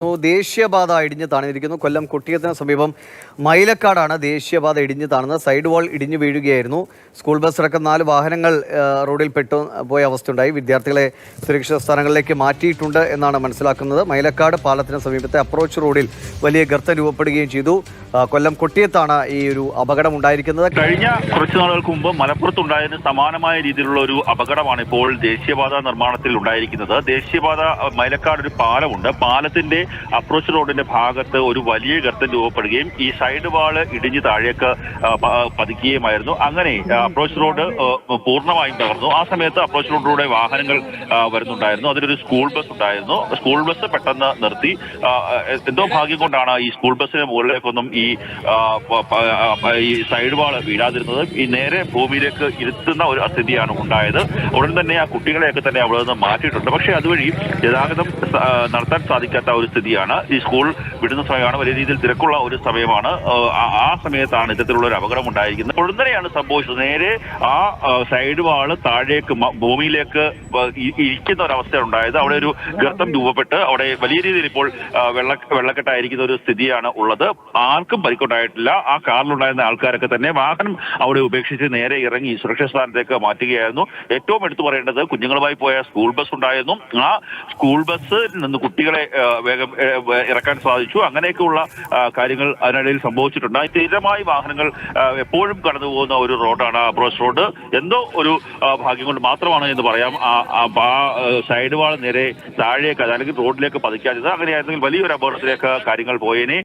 ദേശീയപാത ഇടിഞ്ഞ് താണിരിക്കുന്നു. കൊല്ലം കൊട്ടിയത്തിന് സമീപം മൈലക്കാടാണ് ദേശീയപാത ഇടിഞ്ഞ് താണത്. സൈഡ് വാൾ ഇടിഞ്ഞു വീഴുകയായിരുന്നു. സ്കൂൾ ബസ് അടക്കം 4 വാഹനങ്ങൾ റോഡിൽ പോയ അവസ്ഥയുണ്ടായി. വിദ്യാർത്ഥികളെ സുരക്ഷിത സ്ഥാനങ്ങളിലേക്ക് മാറ്റിയിട്ടുണ്ട് എന്നാണ് മനസ്സിലാക്കുന്നത്. മൈലക്കാട് പാലത്തിന് സമീപത്തെ അപ്രോച്ച് റോഡിൽ വലിയ ഗർത്തം രൂപപ്പെടുകയും ചെയ്തു. കൊല്ലം കൊട്ടിയത്താണ് ഈ ഒരു അപകടം ഉണ്ടായിരിക്കുന്നത്. കഴിഞ്ഞ കുറച്ചു നാളുകൾക്ക് മുമ്പ് മലപ്പുറത്തുണ്ടായതിന് സമാനമായ രീതിയിലുള്ള ഒരു അപകടമാണ് ഇപ്പോൾ ദേശീയപാത നിർമ്മാണത്തിൽ ഉണ്ടായിരിക്കുന്നത്. ദേശീയപാത മൈലക്കാട് ഒരു പാലമുണ്ട്. പാലത്തിന്റെ അപ്രോച്ച് റോഡിന്റെ ഭാഗത്ത് ഒരു വലിയ ഗർത്തം രൂപപ്പെടുകയും ഈ സൈഡ് വാള് ഇടിഞ്ഞ് താഴേക്ക് പതിക്കുകയുമായിരുന്നു. അങ്ങനെ അപ്രോച്ച് റോഡ് പൂർണ്ണമായും തകർന്നു. ആ സമയത്ത് അപ്രോച്ച് റോഡിലൂടെ വാഹനങ്ങൾ വരുന്നുണ്ടായിരുന്നു. അതിലൊരു സ്കൂൾ ബസ് ഉണ്ടായിരുന്നു. സ്കൂൾ ബസ് പെട്ടെന്ന് നിർത്തി. എന്തോ ഭാഗ്യം കൊണ്ടാണ് ഈ സ്കൂൾ ബസ്സിന് മുകളിലേക്കൊന്നും ഈ സൈഡ് വാള് വീഴാതിരുന്നത്. ഈ നേരെ ഭൂമിയിലേക്ക് ഇരുത്തുന്ന ഒരു സ്ഥിതിയാണ് ഉണ്ടായത്. ഉടൻ തന്നെ ആ കുട്ടികളെയൊക്കെ തന്നെ അവിടെ നിന്ന് മാറ്റിയിട്ടുണ്ട്. പക്ഷേ അതുവഴി ഗതാഗതം നടത്താൻ സാധിക്കാത്ത ഒരു സ്ഥിതിയാണ്. ഈ സ്കൂൾ വിടുന്ന സമയമാണ്, വലിയ രീതിയിൽ തിരക്കുള്ള ഒരു സമയമാണ്. ആ സമയത്താണ് ഇത്തരത്തിലുള്ള ഒരു അപകടം ഉണ്ടായിരിക്കുന്നത്. ഉടൻ തന്നെയാണ് സംഭവിച്ചത്. നേരെ ആ സൈഡ് വാള് താഴേക്ക് ഭൂമിയിലേക്ക് ഇരിക്കുന്ന ഒരവസ്ഥ ഉണ്ടായത്. അവിടെ ഒരു ഗർത്തം രൂപപ്പെട്ട് അവിടെ വലിയ രീതിയിൽ ഇപ്പോൾ വെള്ളക്കെട്ടായിരിക്കുന്ന ഒരു സ്ഥിതിയാണ് ഉള്ളത്. ആർക്കും പരിക്കുണ്ടായിട്ടില്ല. ആ കാറിലുണ്ടായിരുന്ന ആൾക്കാരൊക്കെ തന്നെ വാഹനം അവിടെ ഉപേക്ഷിച്ച് നേരെ ഇറങ്ങി സുരക്ഷിത സ്ഥാനത്തേക്ക് മാറ്റുകയായിരുന്നു. ഏറ്റവും എടുത്തു പറയേണ്ടത് കുഞ്ഞുങ്ങളുമായി പോയ സ്കൂൾ ബസ് ഉണ്ടായിരുന്നു. ആ സ്കൂൾ ബസ്സിൽ നിന്ന് കുട്ടികളെ വേഗം ഇറക്കാൻ സാധിച്ചു. അങ്ങനെയൊക്കെയുള്ള കാര്യങ്ങൾ അതിനിടയിൽ സംഭവിച്ചിട്ടുണ്ട്. സ്ഥിരമായി വാഹനങ്ങൾ എപ്പോഴും കടന്നു പോകുന്ന ഒരു റോഡാണ് അപ്രോച്ച് റോഡ്. എന്തോ ഒരു ഭാഗ്യം കൊണ്ട് മാത്രമാണ് എന്ന് പറയാം ആ സൈഡ് വാൾ നേരെ താഴേക്ക് അല്ലെങ്കിൽ റോഡിലേക്ക് പതിക്കാത്തത്. അങ്ങനെയായിരുന്നെങ്കിൽ വലിയൊരു അപകടത്തിലേക്ക് കാര്യങ്ങൾ പോയേനെ.